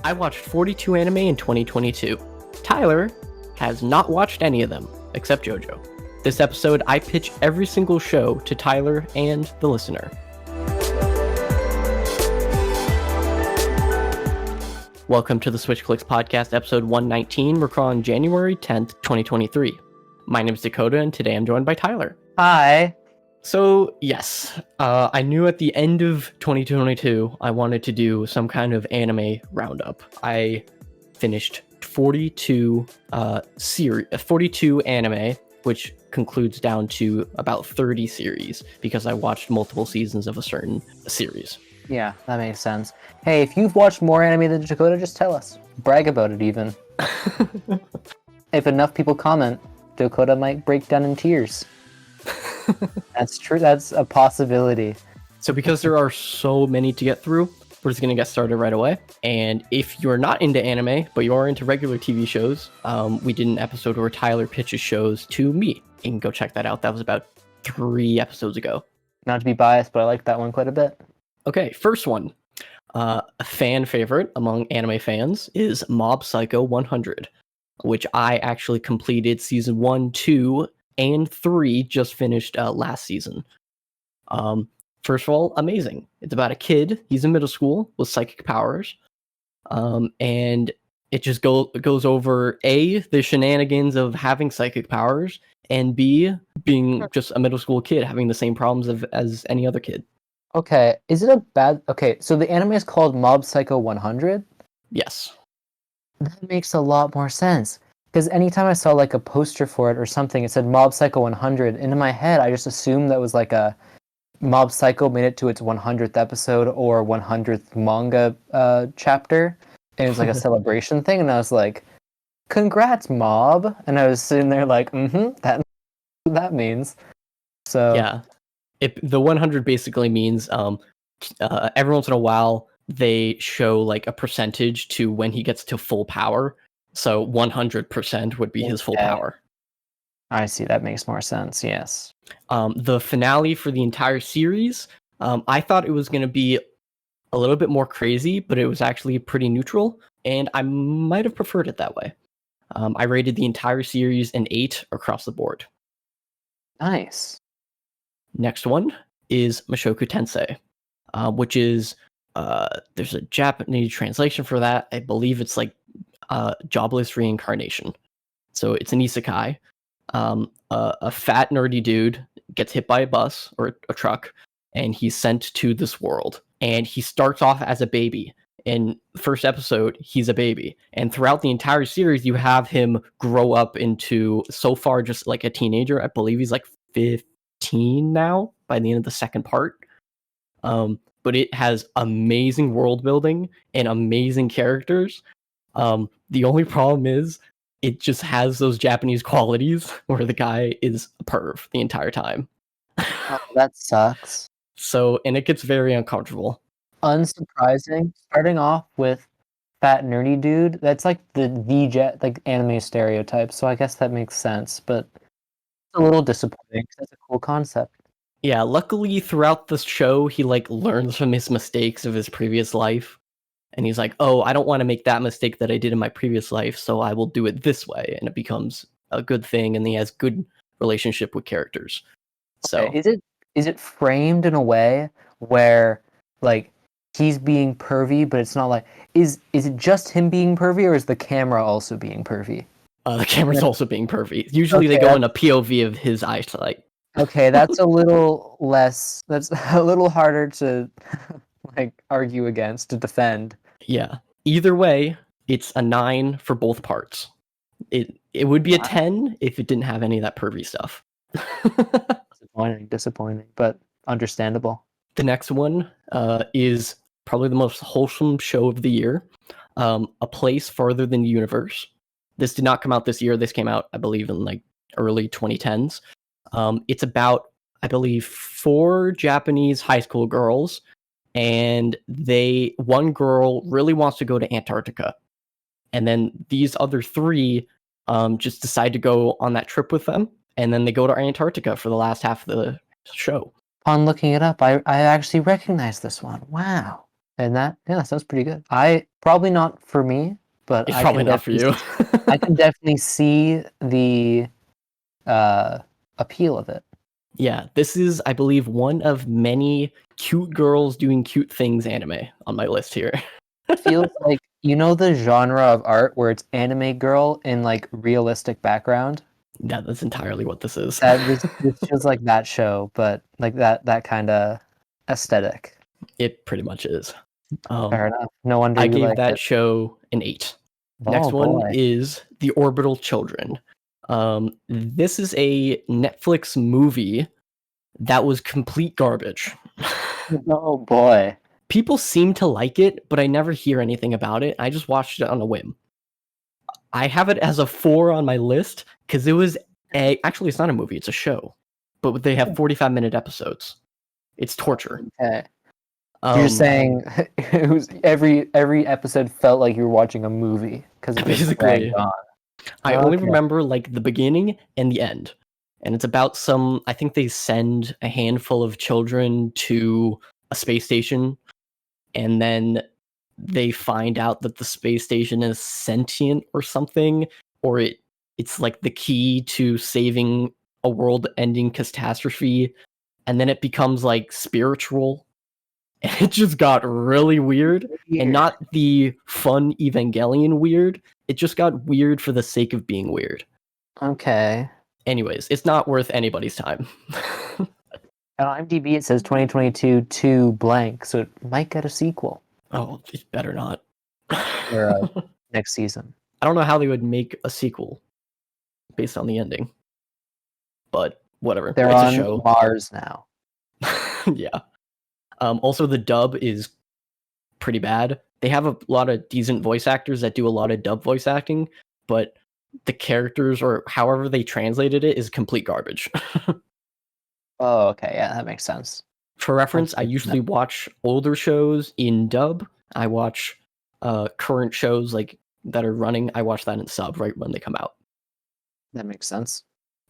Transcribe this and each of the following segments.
I watched 42 anime in 2022. Tyler has not watched any of them, except JoJo. This episode, I pitch every single show to Tyler and the listener. Welcome to the Switch Clicks Podcast, episode 119, recording on January 10th, 2023. My name is Dakota, and today I'm joined by Tyler. Hi. So, yes, I knew at the end of 2022 I wanted to do some kind of anime roundup. I finished 42 anime, which concludes down to about 30 series, because I watched multiple seasons of a certain series. Yeah, that makes sense. Hey, if you've watched more anime than Dakota, just tell us. Brag about it, even. If enough people comment, Dakota might break down in tears. That's true. That's a possibility. So because there are so many to get through, we're just going to get started right away. And if you're not into anime, but you are into regular TV shows, we did an episode where Tyler pitches shows to me. You can go check that out. That was about 3 episodes ago. Not to be biased, but I like that one quite a bit. Okay, first one. A fan favorite among anime fans is Mob Psycho 100, which I actually completed season 1, 2, and 3, just finished last season. First of all, amazing. It's about a kid. He's in middle school with psychic powers. And it just goes over A, the shenanigans of having psychic powers, and B, being just a middle school kid having the same problems as any other kid. Okay, is it a bad... Okay, so the anime is called Mob Psycho 100? Yes. That makes a lot more sense. Because anytime I saw like a poster for it or something, it said Mob Psycho 100, and in my head I just assumed that was like a Mob Psycho made it to its 100th episode or 100th manga chapter, and it was like a celebration thing, and I was like, congrats, Mob! And I was sitting there like, that's what that means. So yeah. The 100 basically means every once in a while they show like a percentage to when he gets to full power. So 100% would be his full power. I see. That makes more sense. Yes. The finale for the entire series, I thought it was going to be a little bit more crazy, but it was actually pretty neutral, and I might have preferred it that way. I rated the entire series an 8 across the board. Nice. Next one is Mashoku Tensei, which is, there's a Japanese translation for that. I believe it's like jobless reincarnation. So it's an isekai. A fat nerdy dude gets hit by a bus or a truck, and he's sent to this world. And he starts off as a baby. In the first episode, he's a baby. And throughout the entire series, you have him grow up into, so far, just like a teenager. I believe he's like 15 now by the end of the second part. But it has amazing world building and amazing characters. The only problem is it just has those Japanese qualities where the guy is a perv the entire time. Oh, that sucks. So, and it gets very uncomfortable. Unsurprising. Starting off with fat nerdy dude, that's like the like anime stereotype. So I guess that makes sense, but it's a little disappointing. That's a cool concept. Yeah, luckily throughout the show, he like learns from his mistakes of his previous life. And he's like, oh, I don't want to make that mistake that I did in my previous life, so I will do it this way. And it becomes a good thing, and he has good relationship with characters. So okay. Is it framed in a way where like he's being pervy, but it's not like is it just him being pervy, or is the camera also being pervy? The camera's also being pervy. Usually they go in a POV of his eyesight. Okay, that's a little less. That's a little harder to like argue against, to defend. Yeah. Either way, it's a 9 for both parts. It would be a 10 if it didn't have any of that pervy stuff. Disappointing, but understandable. The next one is probably the most wholesome show of the year. A Place Farther Than the Universe. This did not come out this year. This came out, I believe, in like early 2010s. It's about, I believe, 4 Japanese high school girls, and one girl really wants to go to Antarctica, and then these other 3 just decide to go on that trip with them, and then they go to Antarctica for the last half of the show. Upon looking it up, I actually recognize this one. Wow. And that sounds pretty good. I probably not for me, but It's probably not for you. I can definitely see the appeal of it. Yeah, this is, I believe, one of many cute girls doing cute things anime on my list here. Feels like the genre of art where it's anime girl in like realistic background. Yeah, that's entirely what this is. This feels like that show, but like that kind of aesthetic. It pretty much is. Fair enough. No wonder I you gave like that it. show an 8. Next Oh one boy. is The Orbital Children. This is a Netflix movie that was complete garbage. Oh boy. People seem to like it, but I never hear anything about it. I just watched it on a whim. I have it as a 4 on my list because it was actually, it's not a movie, it's a show. But they have 45-minute episodes. It's torture. Okay. You're just saying it was every episode felt like you were watching a movie because it just dragged basically, on. I only Okay. remember like the beginning and the end. And it's about I think they send a handful of children to a space station, and then they find out that the space station is sentient or something, or it's like the key to saving a world-ending catastrophe, and then it becomes like spiritual. And it just got really weird, and not the fun Evangelion weird. It just got weird for the sake of being weird. Okay. Anyways, it's not worth anybody's time. On IMDb it says 2022 to blank, so it might get a sequel Oh, it better not. or next season. I don't know how they would make a sequel based on the ending, but whatever. They're It's a on show. Mars now. Yeah. Also, the dub is pretty bad. They have a lot of decent voice actors that do a lot of dub voice acting, but the characters or however they translated it is complete garbage. Oh, okay. Yeah, that makes sense. For reference, I usually watch older shows in dub. I watch current shows like that are running. I watch that in sub right when they come out. That makes sense.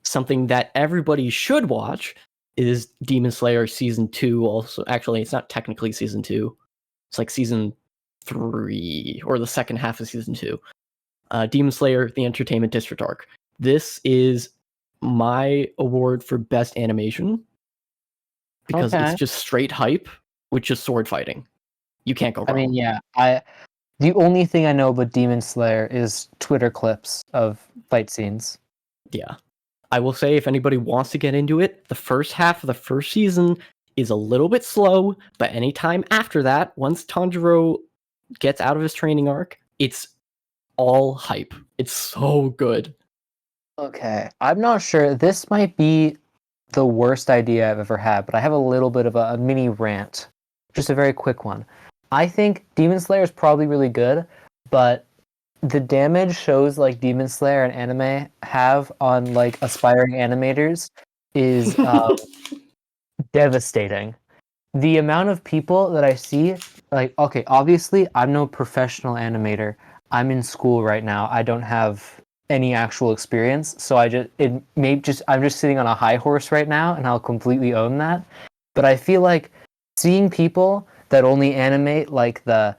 Something that everybody should watch is Demon Slayer season 2. Also, actually, it's not technically season 2. It's like season 3 or the second half of season 2. Demon Slayer: The Entertainment District arc. This is my award for best animation because it's just straight hype with just sword fighting. You can't go wrong. I mean, yeah. The only thing I know about Demon Slayer is Twitter clips of fight scenes. Yeah. I will say, if anybody wants to get into it, the first half of the first season is a little bit slow, but anytime after that, once Tanjiro gets out of his training arc, it's all hype. It's so good. Okay. I'm not sure. This might be the worst idea I've ever had, but I have a little bit of a mini rant. Just a very quick one. I think Demon Slayer is probably really good, but the damage shows like Demon Slayer and anime have on like aspiring animators is devastating. The amount of people that I see, like, okay, obviously I'm no professional animator. I'm in school right now. I don't have any actual experience, so I'm just sitting on a high horse right now, and I'll completely own that. But I feel like seeing people that only animate like the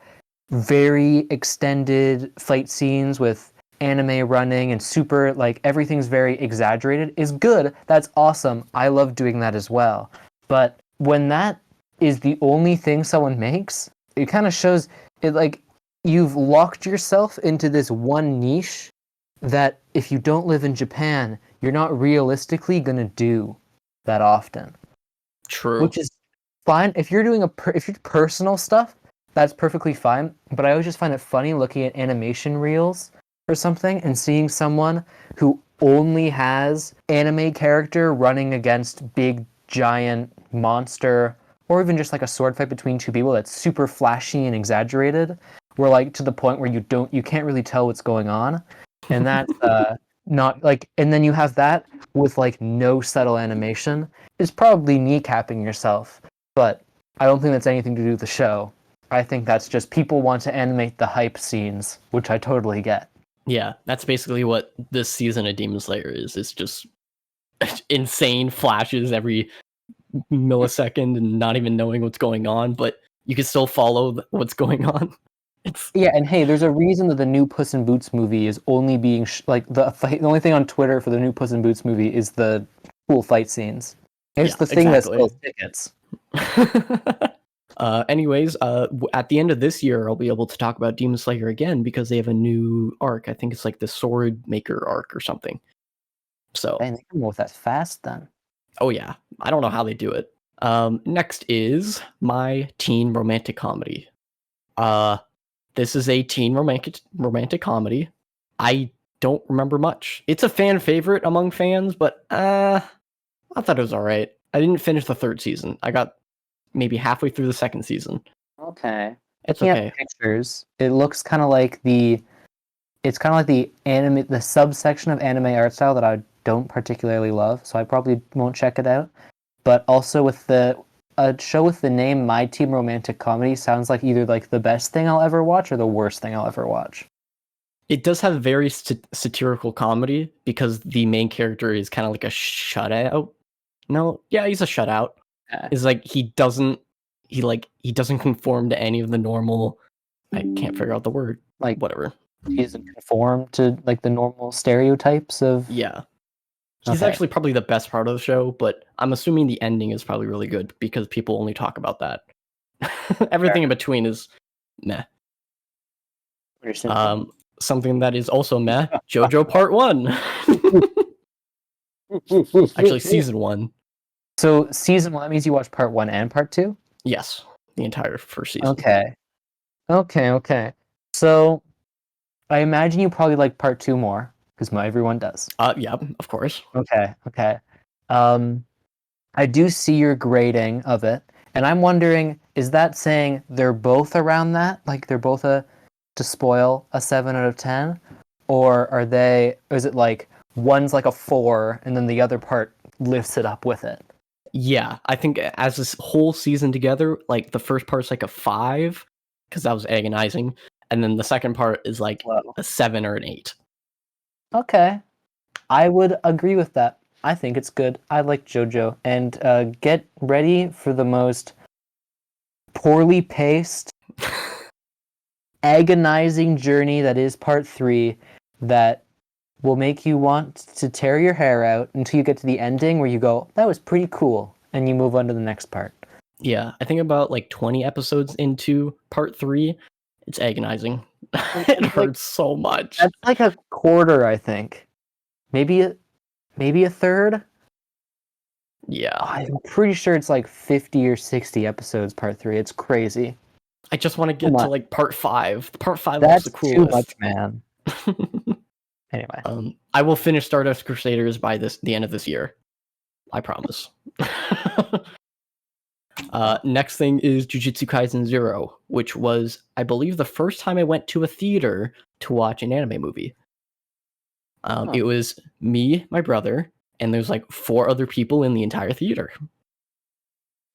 very extended fight scenes with anime running and super like everything's very exaggerated is good. That's awesome. I love doing that as well. But when that is the only thing someone makes, it kind of shows it like you've locked yourself into this one niche that if you don't live in Japan, you're not realistically going to do that often. True. Which is fine if you're doing if you're personal stuff, that's perfectly fine. But I always just find it funny looking at animation reels or something and seeing someone who only has anime character running against big giant monster, or even just like a sword fight between two people that's super flashy and exaggerated. We're like to the point where you can't really tell what's going on, and that's not like. And then you have that with like no subtle animation. It's probably kneecapping yourself, but I don't think that's anything to do with the show. I think that's just people want to animate the hype scenes, which I totally get. Yeah, that's basically what this season of Demon Slayer is. It's just insane flashes every millisecond and not even knowing what's going on. But you can still follow what's going on. Yeah, and hey, there's a reason that the new Puss in Boots movie is only being the only thing on Twitter for the new Puss in Boots movie is the cool fight scenes. It's the thing that sells tickets. Anyways, at the end of this year, I'll be able to talk about Demon Slayer again because they have a new arc. I think it's like the Sword Maker arc or something. So, and they can move that fast then. Oh yeah, I don't know how they do it. Next is my teen romantic comedy. This is a teen romantic comedy. I don't remember much. It's a fan favorite among fans, but I thought it was all right. I didn't finish the third season. I got maybe halfway through the second season. Okay. It's Looking okay. at pictures, it looks kind of like the anime, the subsection of anime art style that I don't particularly love, so I probably won't check it out. But also with a show with the name My Teen Romantic Comedy sounds like either like the best thing I'll ever watch or the worst thing I'll ever watch. It does have very satirical comedy because the main character is kind of like a shutout. No, yeah, he's a shutout. It's like he doesn't conform to any of the normal. I can't figure out the word. Like whatever. He doesn't conform to like the normal stereotypes of. Yeah. He's actually probably the best part of the show, but I'm assuming the ending is probably really good because people only talk about that. Everything in between is meh. Something that is also meh, JoJo Part 1. Actually, Season 1. So Season 1, that means you watched Part 1 and Part 2? Yes, the entire first season. Okay. So I imagine you probably like Part 2 more, because everyone does. Yeah, of course. Okay. I do see your grading of it, and I'm wondering, is that saying they're both around that? Like they're both to spoil a 7 out of 10? Or is it like one's like a 4 and then the other part lifts it up with it? Yeah, I think as this whole season together, like the first part's like a 5, because that was agonizing, and then the second part is like a 7 or an 8. Okay. I would agree with that. I think it's good. I like JoJo. And get ready for the most poorly paced, agonizing journey that is Part 3 that will make you want to tear your hair out until you get to the ending where you go, that was pretty cool, and you move on to the next part. Yeah, I think about like 20 episodes into Part 3, it's agonizing. It hurts so much. That's like a quarter, I think. Maybe a third? Yeah. I'm pretty sure it's like 50 or 60 episodes, Part 3. It's crazy. I just want to get to like Part 5. Part 5 That's looks the coolest. Too much, man. Anyway. I will finish Stardust Crusaders by the end of this year. I promise. Next thing is Jujutsu Kaisen 0, which was, I believe, the first time I went to a theater to watch an anime movie. It was me, my brother, and there's like 4 other people in the entire theater.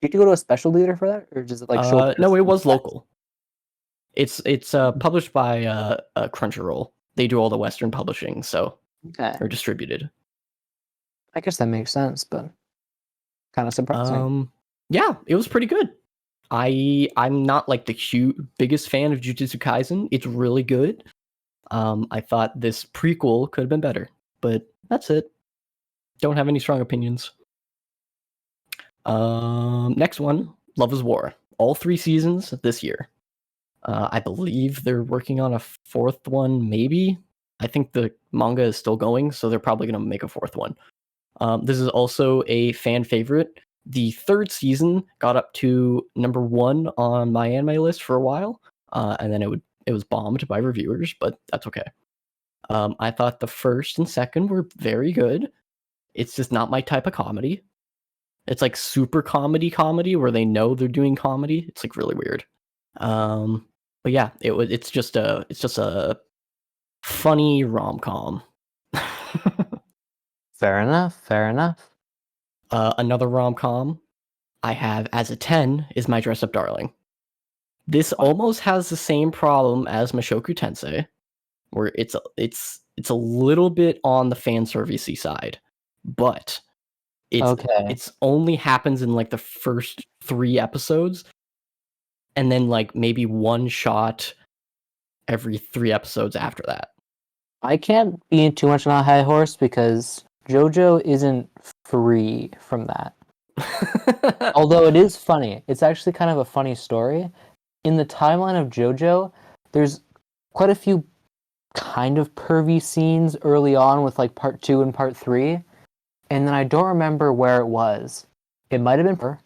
Did you go to a special theater for that, or just like show? No, it was local. It's published by Crunchyroll. They do all the Western publishing, so they're distributed. I guess that makes sense, but kind of surprising. Yeah, it was pretty good. I'm not like the biggest fan of Jujutsu Kaisen. It's really good. I thought this prequel could have been better, but that's it. Don't have any strong opinions. Next one, Love is War. All 3 seasons this year. I believe they're working on a 4th one, maybe. I think the manga is still going, so they're probably going to make a 4th one. This is also a fan favorite. The 3rd season got up to number 1 on my anime list for a while, and then it was bombed by reviewers, but that's okay. I thought the 1st and 2nd were very good. It's just not my type of comedy. It's like super comedy where they know they're doing comedy. It's like really weird. But yeah, it's just a funny rom-com. Fair enough. Another rom-com I have as a 10 is My Dress Up Darling. This almost has the same problem as Mashoku Tensei, where it's a little bit on the fan servicey side, but it's only happens in like the first 3 episodes, and then like maybe one shot every 3 episodes after that. I can't be too much on a high horse because JoJo isn't free from that. Although it is funny. It's actually kind of a funny story. In the timeline of JoJo, there's quite a few kind of pervy scenes early on with like part 2 and part 3. And then I don't remember where it was. It might have been,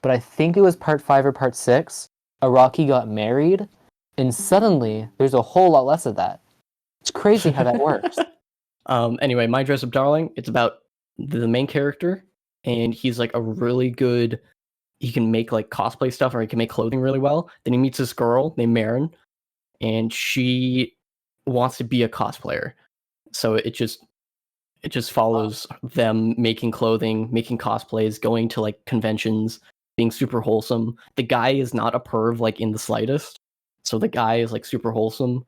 but I think it was part 5 or part 6. Araki got married, and suddenly there's a whole lot less of that. It's crazy how that works. Anyway, My Dress Up Darling, it's about the main character, and he's like a really good, he can make like cosplay stuff, or he can make clothing really well. Then he meets this girl named Marin, and she wants to be a cosplayer. So it just follows them making clothing, making cosplays, going to like conventions, being super wholesome. The guy is not a perv like in the slightest. So the guy is like super wholesome.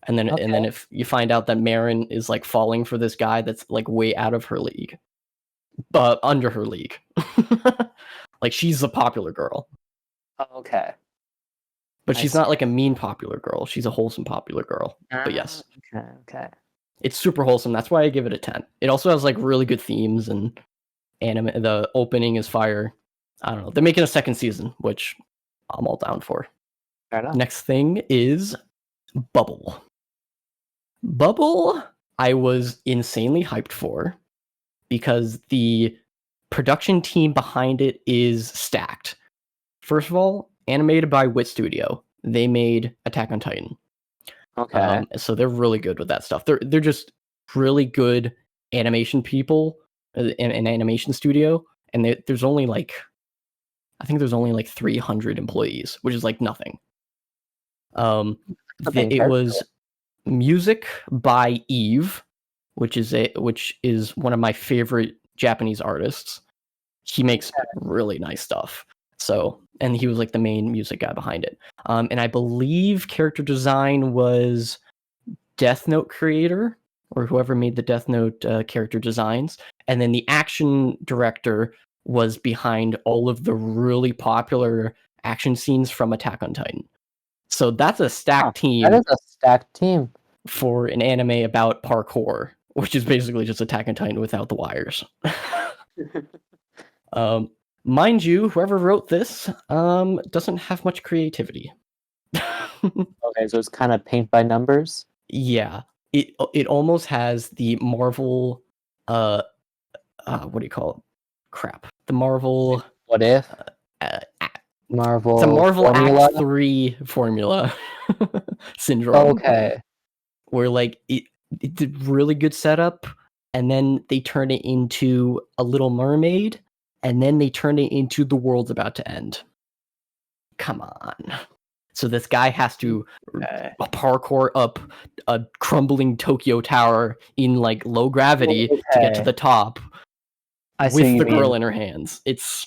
And then if you find out that Marin is like falling for this guy that's like way out of her league, but under her league. Like she's a popular girl. Okay. But she's not like a mean popular girl. She's a wholesome popular girl. But yes. Okay. It's super wholesome. That's why I give it a 10. It also has like really good themes, and anime. The opening is fire. I don't know. They're making a second season, which I'm all down for. Fair enough. Next thing is Bubble. Bubble, I was insanely hyped for because the production team behind it is stacked. First of all, animated by Wit Studio. They made Attack on Titan. Okay. So they're really good with that stuff. They're just really good animation people in an animation studio, and there's only like, I think there's only like 300 employees, which is like nothing. It was music by Eve, which is one of my favorite Japanese artists. He makes really nice stuff. So, and he was like the main music guy behind it. And I believe character design was Death Note creator, or whoever made the Death Note character designs. And then the action director was behind all of the really popular action scenes from Attack on Titan. So that's a stacked team. That is a stacked team. For an anime about parkour, which is basically just Attack on Titan without the wires. Mind you, whoever wrote this doesn't have much creativity. Okay, so it's kind of paint by numbers. Yeah, it almost has the Marvel, what do you call it? Crap, the Marvel. What if? Marvel. It's a Marvel formula? Act 3 formula syndrome. Okay. Where like it's a really good setup, and then they turn it into a Little Mermaid, and then they turn it into the world's about to end. Come on. So this guy has to parkour up a crumbling Tokyo Tower in like low gravity to get to the top with the girl in her hands. It's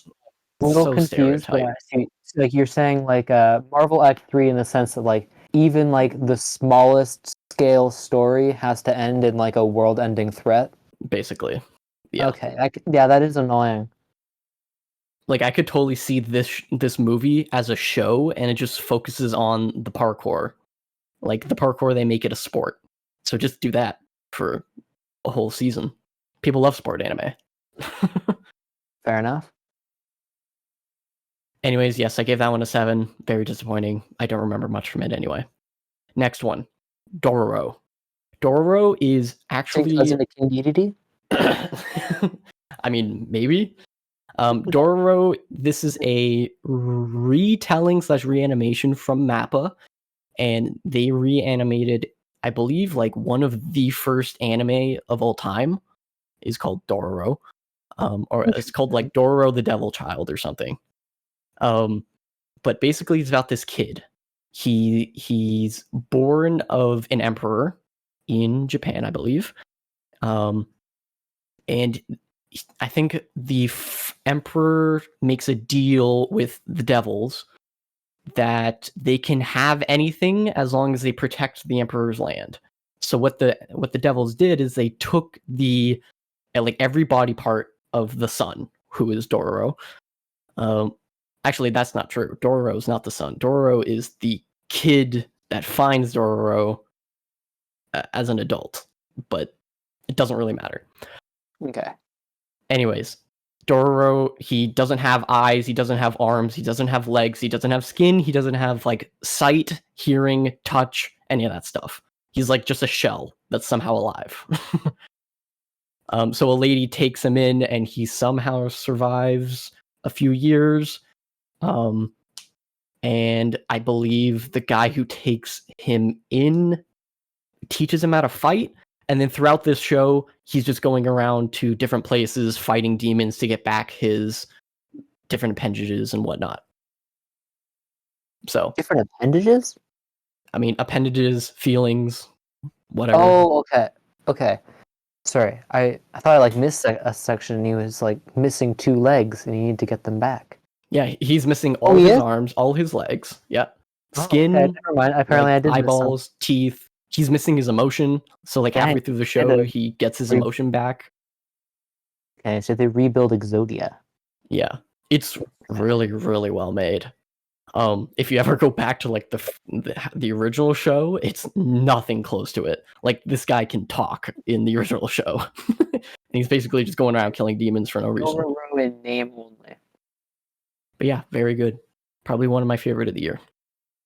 a little so confused, but I see. So, like you're saying, like Marvel Act 3 in the sense that like even like the smallest scale story has to end in like a world-ending threat. Basically, yeah. Okay, that is annoying. Like I could totally see this movie as a show, and it just focuses on the parkour. Like the parkour, they make it a sport. So just do that for a whole season. People love sport anime. Fair enough. Anyways, yes, I gave that one a 7. Very disappointing. I don't remember much from it anyway. Next one, Doro. Doro is actually... Cousin to King Dedede? I mean, maybe. Doro, this is a retelling / reanimation from Mappa, and they reanimated, I believe, like one of the first anime of all time is called Doro. Or it's called like Doro the Devil Child or something. But basically it's about this kid. He's born of an emperor in Japan, I believe. And I think the emperor makes a deal with the devils that they can have anything as long as they protect the emperor's land. So what the devils did is they took the like every body part of the son, who is Doro, Actually, that's not true. Doro's not the son. Doro is the kid that finds Doro as an adult, but it doesn't really matter. Okay. Anyways, Doro, he doesn't have eyes, he doesn't have arms, he doesn't have legs, he doesn't have skin, he doesn't have like sight, hearing, touch, any of that stuff. He's like just a shell that's somehow alive. So a lady takes him in and he somehow survives a few years. And I believe the guy who takes him in teaches him how to fight. And then throughout this show, he's just going around to different places fighting demons to get back his different appendages and whatnot. So, Different appendages? I mean, appendages, feelings, whatever. Oh, okay. Okay. Sorry, I thought I like missed a section and he was like missing 2 legs and you need to get them back. Yeah, he's missing all his arms, all his legs. Yeah. Skin, okay, never mind. Apparently I did eyeballs, teeth. He's missing his emotion. So like halfway through the show, he gets his emotion back. Okay, so they rebuild Exodia. Yeah. It's really, really well made. If you ever go back to like the original show, it's nothing close to it. Like this guy can talk in the original show. And he's basically just going around killing demons for no reason. In name only. But yeah, very good. Probably one of my favorite of the year.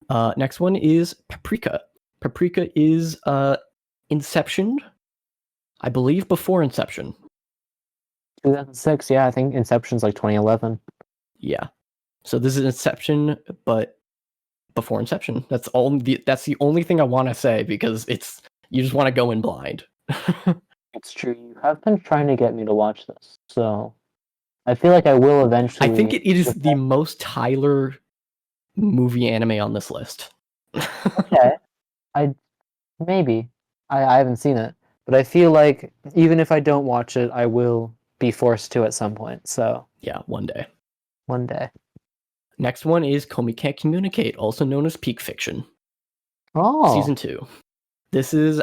Next one is Paprika. Paprika is Inception. I believe before Inception. 2006, yeah, I think Inception's like 2011. Yeah. So this is Inception, but before Inception. That's the only thing I want to say because you just want to go in blind. It's true. You have been trying to get me to watch this, so I feel like I will eventually. I think it is the most Tyler movie anime on this list. Okay, I haven't seen it, but I feel like even if I don't watch it, I will be forced to at some point. So yeah, one day. One day. Next one is Komi Can't Communicate, also known as Peak Fiction. Oh. Season 2. This is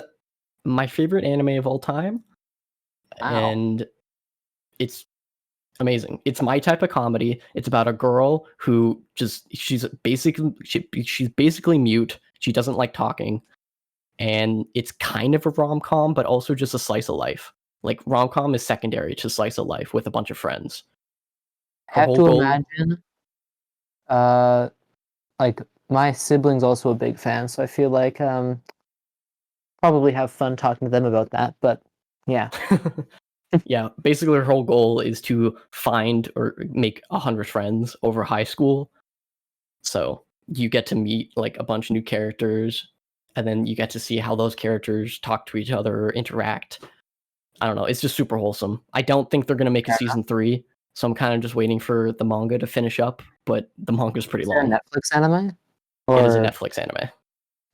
my favorite anime of all time. Wow. And it's amazing. It's my type of comedy. It's about a girl who she's basically mute. She doesn't like talking. And it's kind of a rom-com, but also just a slice of life. Like rom-com is secondary to slice of life with a bunch of friends. I have to imagine like my siblings also a big fan, so I feel like probably have fun talking to them about that, but yeah. Yeah, basically her whole goal is to find or make 100 friends over high school. So you get to meet like a bunch of new characters, and then you get to see how those characters talk to each other or interact. I don't know, it's just super wholesome. I don't think they're going to make a season 3, so I'm kind of just waiting for the manga to finish up, but the manga's pretty long. Is it a Netflix anime? It is a Netflix anime.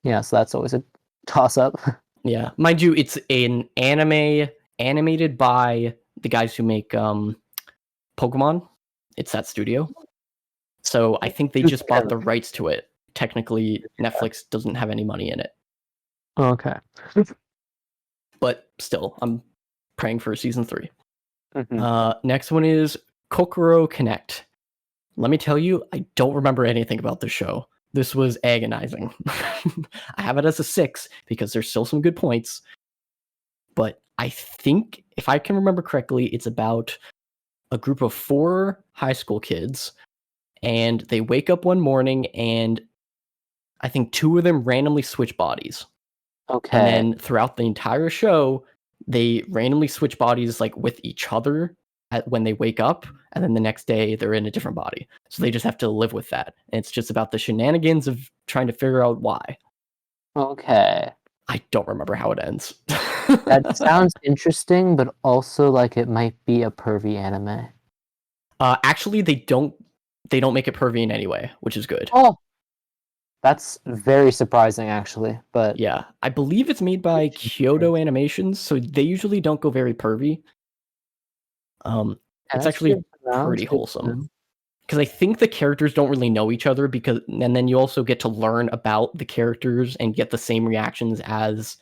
Yeah, so that's always a toss-up. Yeah, mind you, it's an anime animated by the guys who make Pokemon. It's that studio. So I think they just bought the rights to it. Technically, Netflix doesn't have any money in it. Okay. But still, I'm praying for season 3. Mm-hmm. Next one is Kokoro Connect. Let me tell you, I don't remember anything about this show. This was agonizing. I have it as a 6 because there's still some good points. But I think, if I can remember correctly, it's about a group of 4 high school kids. And they wake up one morning and I think 2 of them randomly switch bodies. Okay. And then throughout the entire show, they randomly switch bodies like with each other when they wake up, and then the next day they're in a different body. So they just have to live with that. And it's just about the shenanigans of trying to figure out why. Okay. I don't remember how it ends. That sounds interesting, but also like it might be a pervy anime. Actually, they don't make it pervy in any way, which is good. Oh, that's very surprising, actually. But yeah, I believe it's made by Kyoto Animations, so they usually don't go very pervy. It's actually pretty wholesome. Because I think the characters don't really know each other, and then you also get to learn about the characters and get the same reactions as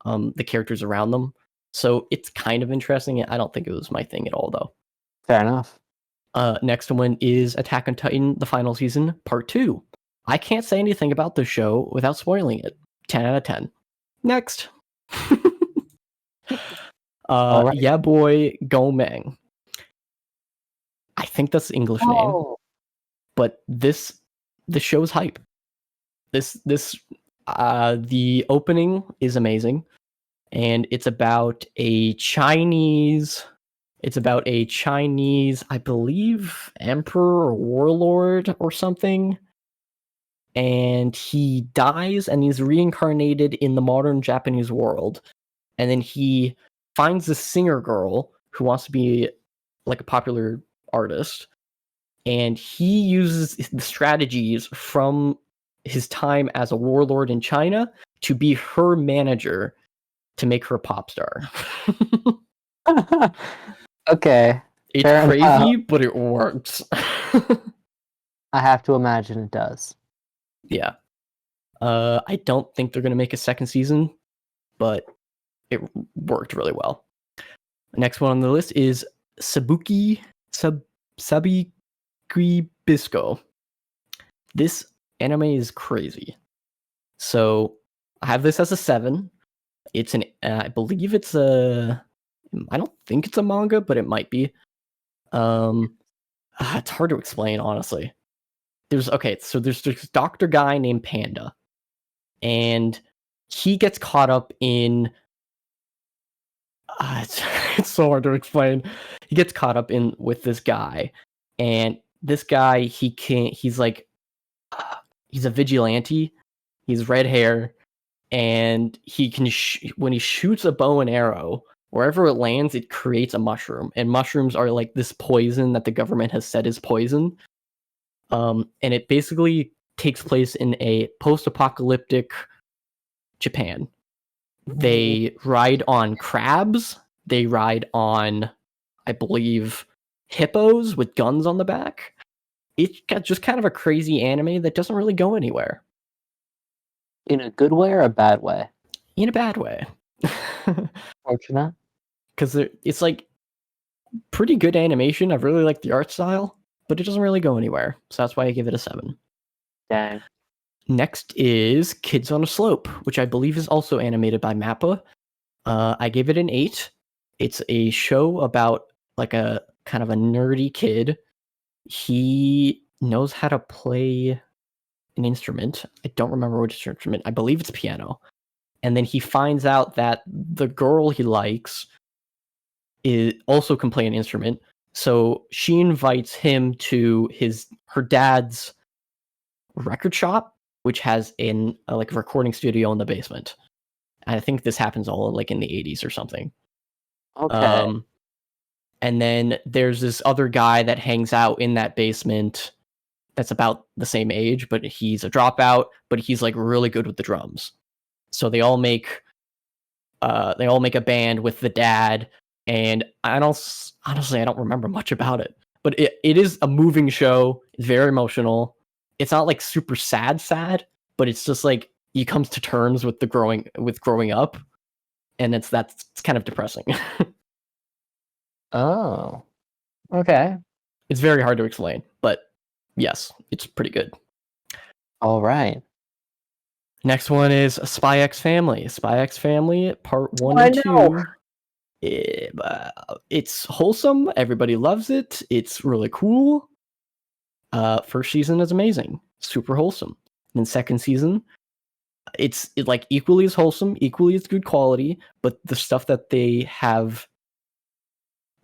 the characters around them. So it's kind of interesting. I don't think it was my thing at all, though. Fair enough. Next one is Attack on Titan, the final season, part 2. I can't say anything about the show without spoiling it. 10 out of 10. Next. Alright. Yeah, boy, Gomang. I think that's the English name, but the show's hype. The opening is amazing, and it's about a Chinese, I believe, emperor or warlord or something, and he dies and he's reincarnated in the modern Japanese world, and then he finds this singer girl who wants to be like a popular artist, and he uses the strategies from his time as a warlord in China to be her manager to make her a pop star. Okay. It's crazy, but it works. I have to imagine it does. Yeah. I don't think they're going to make a second season, but it worked really well. The next one on the list is Sabuki Sub Bisco. This anime is crazy. So I have this as a 7. It's an I believe it's a, I don't think it's a manga, but it might be. It's hard to explain, honestly. There's this doctor guy named Panda, and he gets caught up in it's so hard to explain. He gets caught up in with this guy, and this guy, he's like he's a vigilante. He's red hair, and he can when he shoots a bow and arrow, wherever it lands, it creates a mushroom. And mushrooms are like this poison that the government has said is poison. And it basically takes place in a post-apocalyptic Japan. They ride on crabs. They ride on, I believe, hippos with guns on the back. It's got just kind of a crazy anime that doesn't really go anywhere. In a good way or a bad way? In a bad way. Fortunate. Because it's like pretty good animation. I really like the art style, but it doesn't really go anywhere. So that's why I give it a 7. Dang. Next is Kids on a Slope, which I believe is also animated by Mappa. I gave it an 8. It's a show about like a kind of a nerdy kid. He knows how to play an instrument. I don't remember which instrument. I believe it's piano. And then he finds out that the girl he likes also can play an instrument. So she invites him to her dad's record shop, which has like a recording studio in the basement. I think this happens all like in the 80s or something. Okay. And then there's this other guy that hangs out in that basement that's about the same age, but he's a dropout, but he's like really good with the drums. So they all make a band with the dad, and honestly I don't remember much about it. But it is a moving show. It's very emotional. It's not like super sad, but it's just like he comes to terms with growing up, and it's kind of depressing. Oh. Okay. It's very hard to explain, but yes, it's pretty good. All right. Next one is Spy X Family. Spy X Family, part 1 and 2. It's wholesome. Everybody loves it. It's really cool. First season is amazing. Super wholesome. And then second season, it's like equally as wholesome, equally as good quality, but the stuff that they have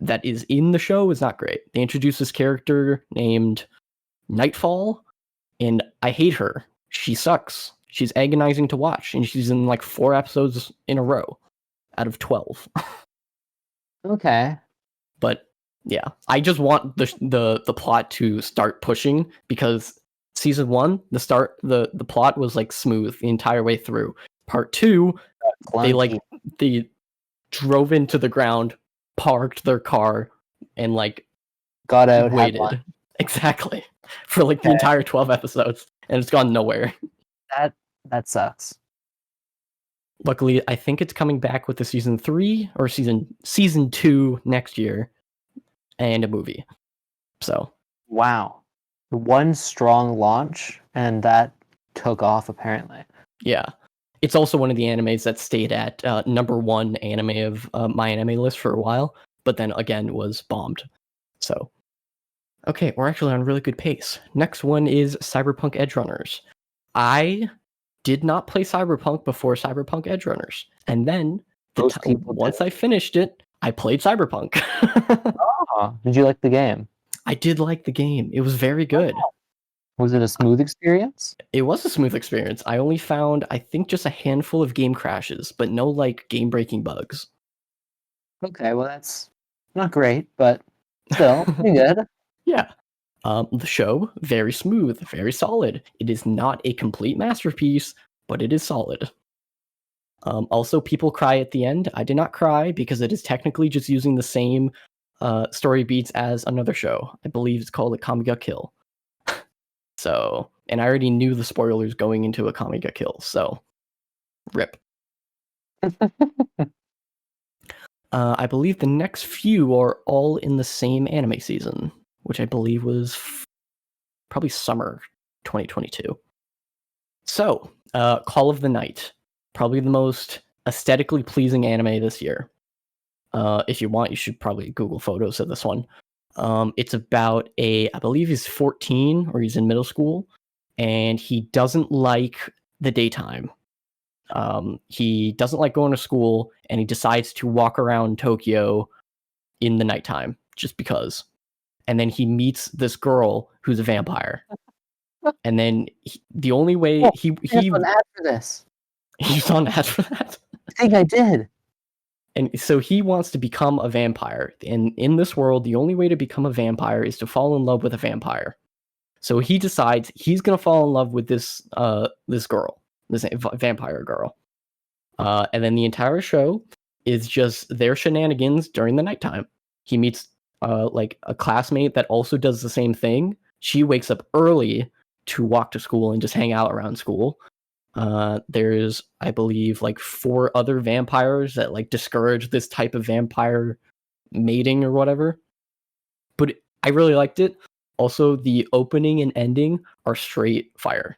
that is in the show is not great. They introduce this character named Nightfall, and I hate her. She sucks. She's agonizing to watch, and she's in like 4 episodes in a row out of 12. Okay. But yeah, I just want the plot to start pushing, because season 1, the plot was like smooth the entire way through. Part 2, they drove into the ground, parked their car, and like got out, waited exactly for like the entire 12 episodes, and it's gone nowhere. That sucks. Luckily, I think it's coming back with the season 3 or season 2 next year, and a movie. So Wow. One strong launch, and that took off apparently. yeah, it's also one of the animes that stayed at number 1 anime of my anime list for a while, but then again was bombed. So okay, we're actually on a really good pace. Next one is Cyberpunk Edgerunners. I did not play Cyberpunk before Cyberpunk Edgerunners, and then Most people once did. I finished it, I played Cyberpunk. Oh, did you like the game? I did like the game. It was very good. Was it a smooth experience? It was a smooth experience. I only found, I think, just a handful of game crashes, but no like game-breaking bugs. Okay, well that's not great, but still pretty good. Yeah. The show, very smooth, very solid. It is not a complete masterpiece, but it is solid. Also, people cry at the end. I did not cry because it is technically just using the same story beats as another show. I believe it's called Akame ga Kill. So, and I already knew the spoilers going into Akame ga Kill, so rip. I believe the next few are all in the same anime season, which I believe was probably summer 2022. So, Call of the Night, probably the most aesthetically pleasing anime this year. If you want, you should probably Google photos of this one. It's about I believe he's 14 or he's in middle school, and he doesn't like the daytime. He doesn't like going to school, and he decides to walk around Tokyo in the nighttime just because. And then he meets this girl who's a vampire. And then the only way he an ad for this. he's on ad for that. I think I did. And so he wants to become a vampire. And in this world, the only way to become a vampire is to fall in love with a vampire. So he decides he's going to fall in love with this girl, this vampire girl. And then the entire show is just their shenanigans during the nighttime. He meets like a classmate that also does the same thing. She wakes up early to walk to school and just hang out around school. There's, I believe, like 4 other vampires that like discourage this type of vampire mating or whatever. But I really liked it. Also, the opening and ending are straight fire.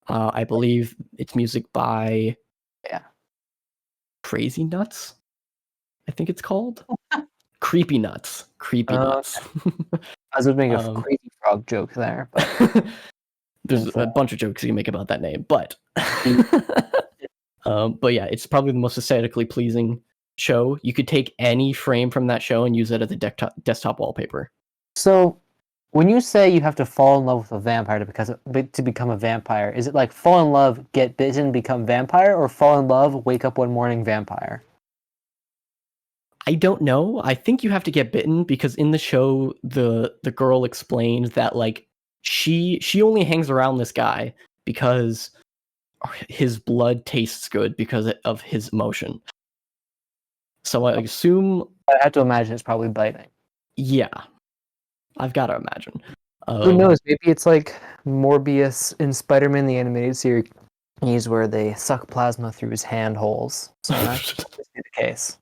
I believe it's music by Crazy Nuts, I think it's called. Creepy Nuts. Creepy Nuts. I was making a crazy frog joke there, but there's a bunch of jokes you can make about that name, but but yeah, it's probably the most aesthetically pleasing show. You could take any frame from that show and use it as a desktop wallpaper. So, when you say you have to fall in love with a vampire to become a vampire, is it like fall in love, get bitten, become vampire, or fall in love, wake up one morning, vampire? I don't know. I think you have to get bitten because in the show, the girl explained that like she only hangs around this guy because his blood tastes good because of his emotion. So I assume I have to imagine it's probably biting. Yeah, I've got to imagine. Who knows? Maybe it's like Morbius in Spider-Man the Animated Series, where they suck plasma through his hand holes. So that's the case.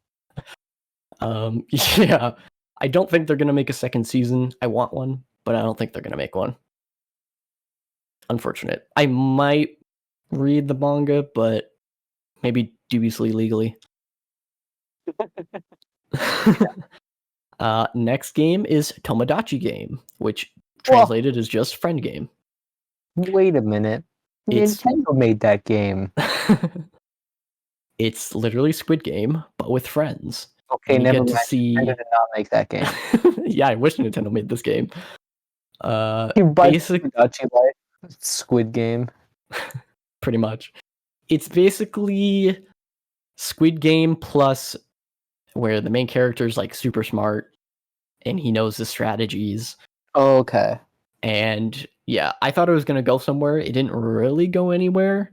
Yeah, I don't think they're gonna make a second season. I want one, but I don't think they're gonna make one. Unfortunate. I might read the manga, but maybe dubiously legally. Next game is Tomodachi Game, which translated is just friend game. Wait a minute. Nintendo made that game. It's literally Squid Game, but with friends. Okay, never mind. Nintendo did not make that game. Yeah, I wish Nintendo made this game. Basically, Squid Game. Pretty much. It's basically Squid Game plus where the main character is like super smart and he knows the strategies. Oh, okay. And yeah, I thought it was going to go somewhere. It didn't really go anywhere,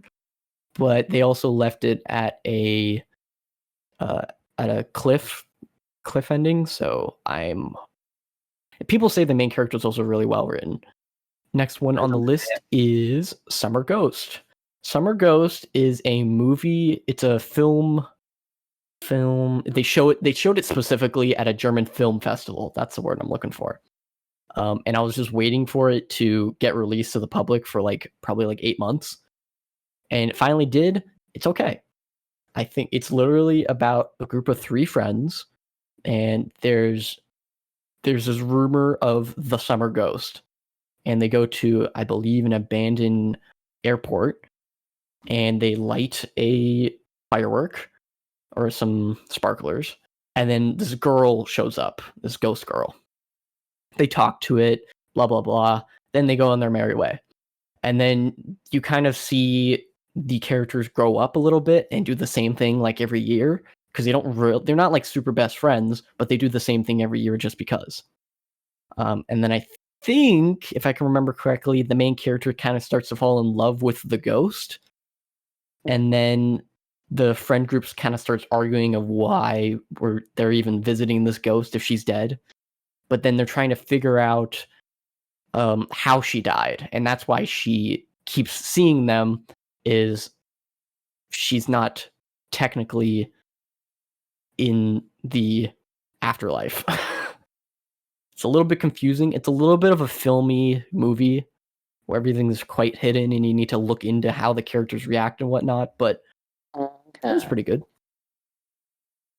but they also left it at a cliff ending. So people say the main character is also really well written. Next one on the list is Summer Ghost. Summer Ghost is a movie. It's a film. They showed it specifically at a German film festival. That's the word I'm looking for. And I was just waiting for it to get released to the public for probably 8 months, and it finally did. It's okay. I think it's literally about a group of 3 friends, and there's this rumor of the summer ghost, and they go to, I believe, an abandoned airport, and they light a firework or some sparklers, and then this girl shows up, this ghost girl. They talk to it, blah blah blah. Then they go on their merry way, and then you kind of see the characters grow up a little bit and do the same thing like every year, because they're not like super best friends, but they do the same thing every year just because. And then I think, if I can remember correctly, the main character kind of starts to fall in love with the ghost, and then the friend groups kind of starts arguing of why they're even visiting this ghost if she's dead. But then they're trying to figure out how she died, and that's why she keeps seeing them, is she's not technically in the afterlife. It's a little bit confusing. It's a little bit of a filmy movie where everything's quite hidden and you need to look into how the characters react and whatnot, but it was pretty good.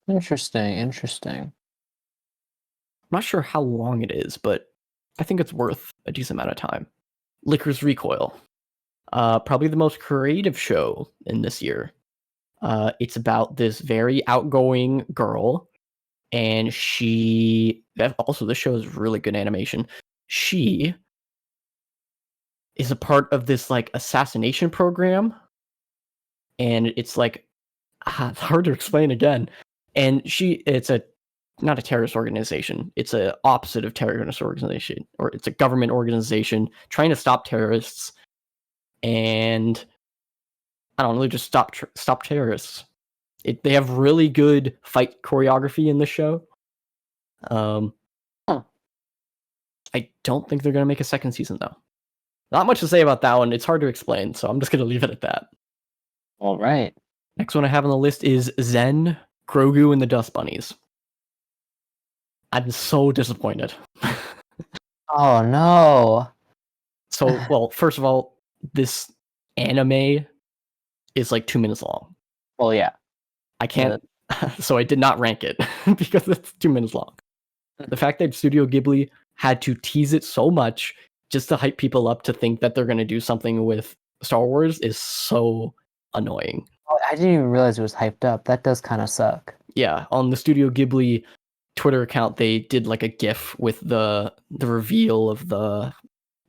Interesting. I'm not sure how long it is, but I think it's worth a decent amount of time. Licorice Recoil. Probably the most creative show in this year. It's about this very outgoing girl, and this show is really good animation. She is a part of this like assassination program, and it's like it's hard to explain again. And it's not a terrorist organization. It's a opposite of terrorist organization, or it's a government organization trying to stop terrorists. And I don't know, just stop terrorists. They have really good fight choreography in the show. I don't think they're gonna make a second season though. Not much to say about that one. It's hard to explain, so I'm just gonna leave it at that. All right. Next one I have on the list is Zen, Grogu, and the Dust Bunnies. I'm so disappointed. Oh no. So, well, first of all, this anime is like 2 minutes long. Well, yeah. I can't, so I did not rank it because it's 2 minutes long. The fact that Studio Ghibli had to tease it so much just to hype people up to think that they're going to do something with Star Wars is so annoying. Oh, I didn't even realize it was hyped up. That does kind of suck. Yeah, on the Studio Ghibli Twitter account, they did like a GIF with the reveal of the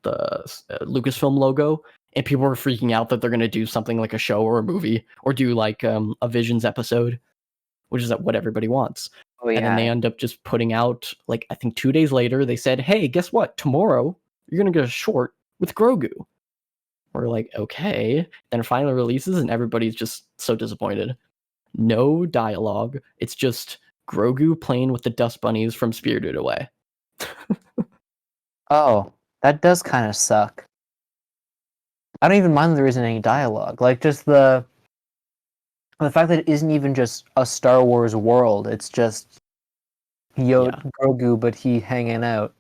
Lucasfilm logo, and people were freaking out that they're going to do something like a show or a movie, or do like a Visions episode, which is what everybody wants. Oh, yeah. And then they end up just putting out, like, I think 2 days later, they said, hey, guess what? Tomorrow, you're going to get a short with Grogu. We're like, okay. Then it finally releases, and everybody's just so disappointed. No dialogue. It's just Grogu playing with the Dust Bunnies from Spirited Away. Oh, that does kind of suck. I don't even mind there isn't any dialogue. Like, just the fact that it isn't even just a Star Wars world. It's just Grogu, but he hanging out.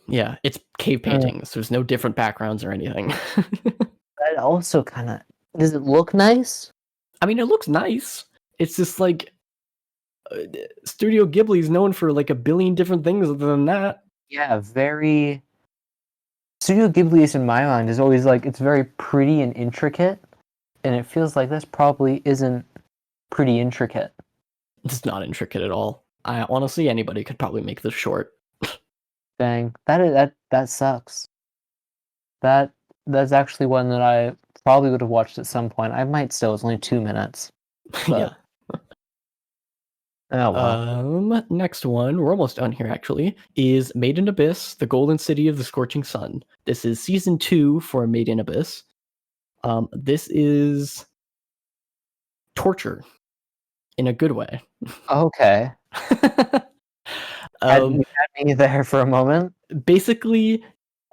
Yeah, it's cave paintings. There's no different backgrounds or anything. That also kind of... Does it look nice? I mean, it looks nice. It's just like... Studio Ghibli is known for like a billion different things other than that. Yeah, very... Studio Ghibli is, in my mind, is always like, it's very pretty and intricate, and it feels like this probably isn't pretty intricate. It's not intricate at all. Honestly, anybody could probably make this short. Dang, that sucks. That's actually one that I probably would have watched at some point. I might still. It's only 2 minutes. Yeah. Oh well. Next one, we're almost done here actually, is Maiden Abyss, the Golden City of the Scorching Sun. This is season 2 for Maiden Abyss. This is torture in a good way. Okay. Had me there for a moment. Basically,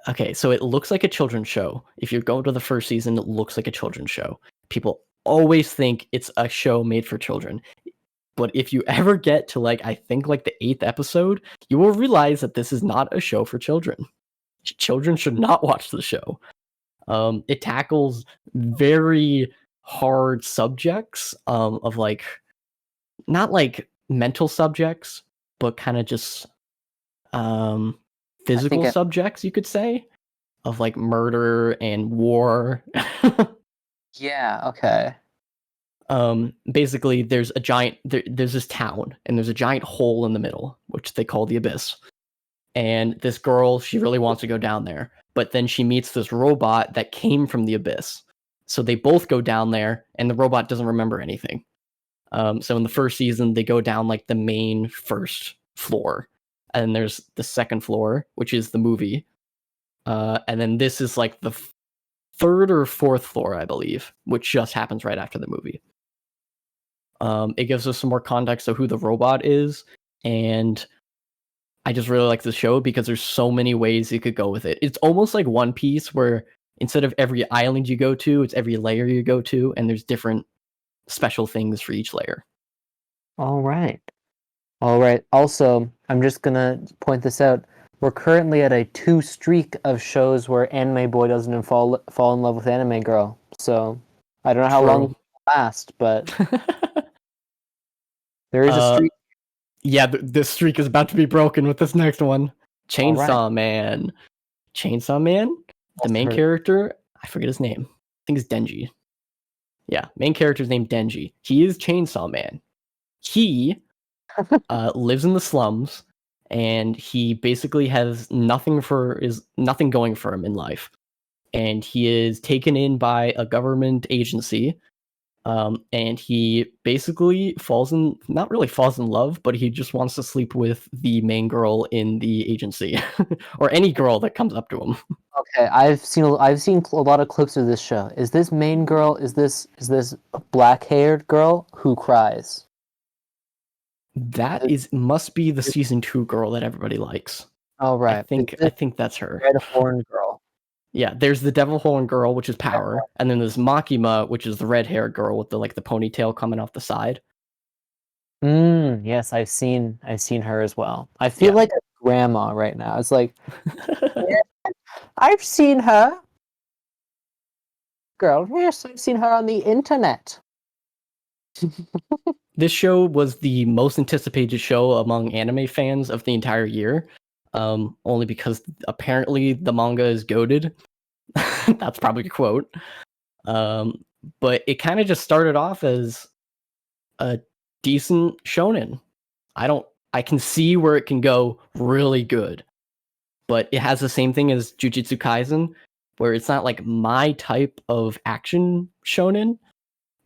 okay, so it looks like a children's show. If you go to the first season, it looks like a children's show. People always think it's a show made for children. But if you ever get to I think the 8th episode, you will realize that this is not a show for children. children should not watch the show. It tackles very hard subjects of like not like mental subjects, but kind of just physical subjects, you could say, of like murder and war. Yeah, okay. Basically there's this town and there's a giant hole in the middle, which they call the Abyss. And this girl, she really wants to go down there, but then she meets this robot that came from the Abyss. So they both go down there and the robot doesn't remember anything. So in the first season, they go down like the main first floor, and then there's the second floor, which is the movie. And then this is like the third or fourth floor, I believe, which just happens right after the movie. It gives us some more context of who the robot is, and I just really like the show because there's so many ways you could go with it. It's almost like One Piece, where instead of every island you go to, it's every layer you go to, and there's different special things for each layer. All right. Also, I'm just gonna point this out. We're currently at a 2 streak of shows where anime boy doesn't fall in love with anime girl. So I don't know how long it will last, but there is a streak. Yeah, this streak is about to be broken with this next one. Chainsaw Man. Chainsaw Man, the main character, I forget his name. I think it's Denji. Yeah, main character's named Denji. He is Chainsaw Man. He lives in the slums, and he basically has nothing going for him in life. And he is taken in by a government agency, and he basically not really falls in love, but he just wants to sleep with the main girl in the agency, or any girl that comes up to him. Okay, I've seen a lot of clips of this show. Is this main girl? Is this black-haired girl who cries? That must be the season 2 girl that everybody likes. Oh right, I think that's her. Red horn girl. Yeah, there's the devil horn girl, which is Power, and then there's Makima, which is the red-haired girl with the ponytail coming off the side. Yes, I've seen her as well. I feel like a grandma right now. It's like, I've seen her. Girl, yes, I've seen her on the internet. This show was the most anticipated show among anime fans of the entire year, only because apparently the manga is goated. That's probably a quote. But it kind of just started off as a decent shonen. I can see where it can go really good, but it has the same thing as Jujutsu Kaisen, where it's not like my type of action shonen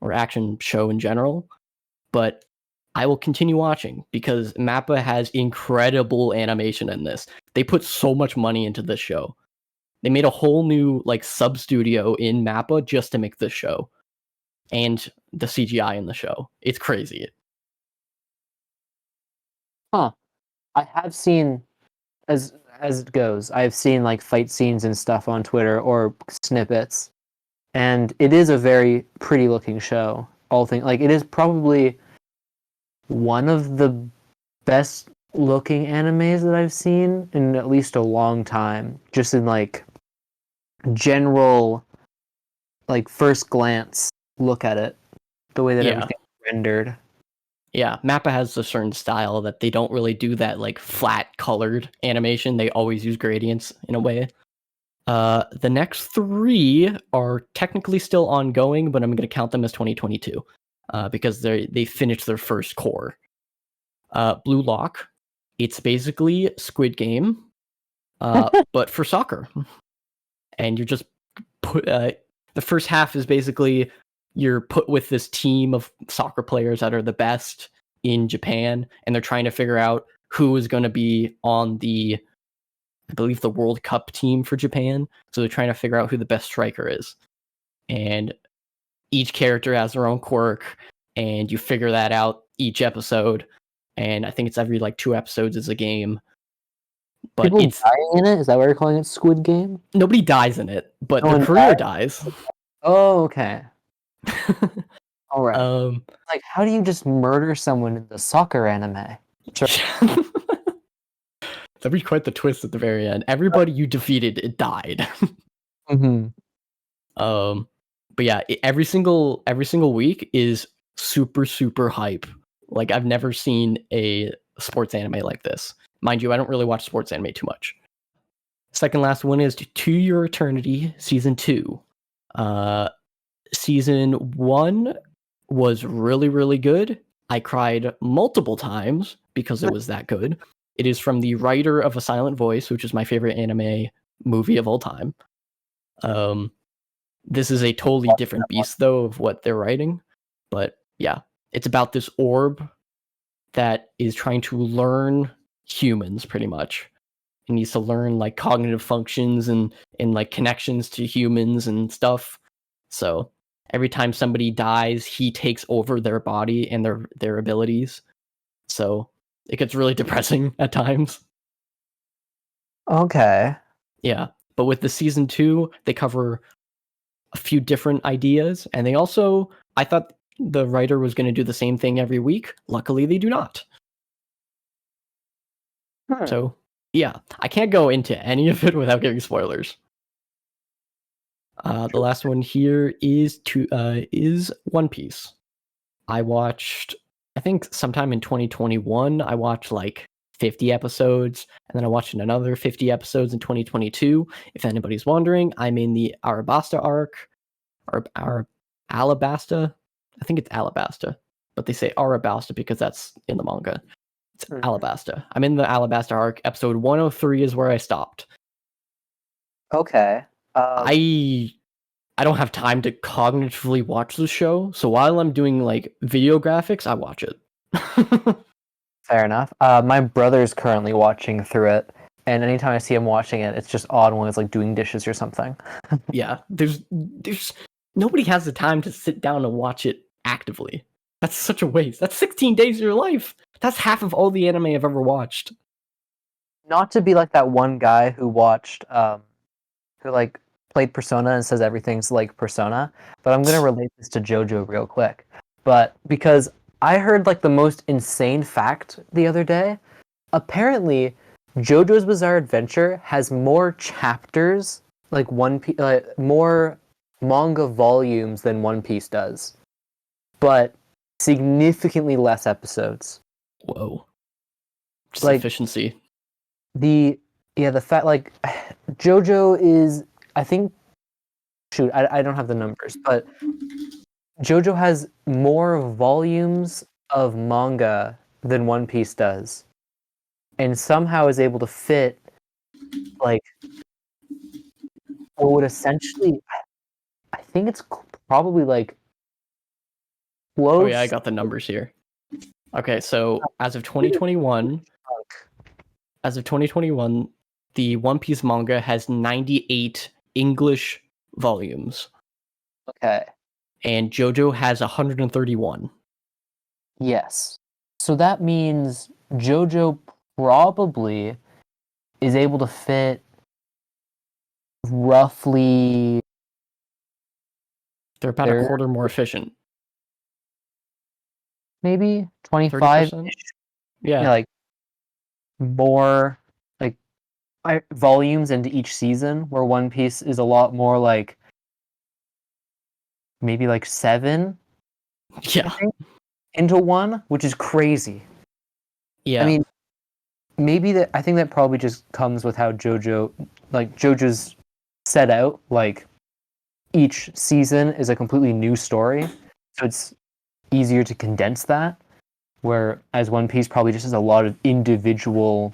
or action show in general, but I will continue watching because Mappa has incredible animation in this. They put so much money into this show. They made a whole new sub studio in Mappa just to make this show, and the CGI in the show. It's crazy. Huh. I have seen, as it goes, I've seen fight scenes and stuff on Twitter or snippets, and it is a very pretty looking show. It is probably one of the best looking animes that I've seen in at least a long time. Just in general, first glance look at it, the way that everything's rendered. Yeah, Mappa has a certain style that they don't really do that flat colored animation. They always use gradients in a way. The next 3 are technically still ongoing, but I'm going to count them as 2022 because they finished their first core. Blue Lock, it's basically Squid Game, but for soccer. And you're just the first half is basically you're put with this team of soccer players that are the best in Japan, and they're trying to figure out who is going to be on I believe the World Cup team for Japan. So they're trying to figure out who the best striker is. And each character has their own quirk, and you figure that out each episode. And I think it's every 2 episodes is a game. But people dying in it? Is that why you're calling it Squid Game? Nobody dies in it, but their career dies. Oh, okay. All right. How do you just murder someone in the soccer anime? Sure. That'd be quite the twist at the very end. Everybody you defeated, it died. Mm-hmm. But yeah, every single week is super super hype. Like I've never seen a sports anime like this. Mind you, I don't really watch sports anime too much. Second last one is To Your Eternity season 2. Season 1 was really really good. I cried multiple times because it was that good. It is from the writer of A Silent Voice, which is my favorite anime movie of all time. This is a totally different beast, though, of what they're writing. But yeah, it's about this orb that is trying to learn humans, pretty much. It needs to learn like cognitive functions and like connections to humans and stuff. So every time somebody dies, he takes over their body and their abilities. So it gets really depressing at times. Okay. Yeah, but with the season 2, they cover a few different ideas, and they also, I thought the writer was going to do the same thing every week. Luckily, they do not. So, yeah, I can't go into any of it without giving spoilers. The last one here is One Piece. I watched, I think sometime in 2021, I watched like 50 episodes, and then I watched another 50 episodes in 2022. If anybody's wondering, I'm in the Arabasta arc, or Alabasta. I think it's Alabasta, but they say Arabasta because that's in the manga. It's Alabasta. I'm in the Alabasta arc. Episode 103 is where I stopped. Okay. I don't have time to cognitively watch the show, so while I'm doing like video graphics, I watch it. Fair enough. My brother's currently watching through it, and anytime I see him watching it, it's just odd when he's like doing dishes or something. Yeah, there's nobody has the time to sit down and watch it actively. That's such a waste. That's 16 days of your life. That's half of all the anime I've ever watched. Not to be like that one guy who watched, who like played Persona and says everything's like Persona, but I'm gonna relate this to JoJo real quick. But because I heard like the most insane fact the other day, apparently JoJo's Bizarre Adventure has more chapters, like more manga volumes than One Piece does, but significantly less episodes. Whoa. Just Like, efficiency. the fact, like, JoJo is, I think, shoot, I don't have the numbers, but JoJo has more volumes of manga than One Piece does, and somehow is able to fit like what would essentially, I think it's probably like close. Oh yeah, I got the numbers here. Okay, so as of 2021, the One Piece manga has 98 English volumes. Okay. And JoJo has 131. Yes. So that means JoJo probably is able to fit roughly. They're about a quarter more efficient. Maybe 25. Yeah. Like more like volumes into each season, where One Piece is a lot more like maybe like 7. Yeah. Into one, which is crazy. Yeah. I mean, maybe I think that probably just comes with how JoJo's set out. Like each season is a completely new story, so it's easier to condense that. Whereas One Piece probably just has a lot of individual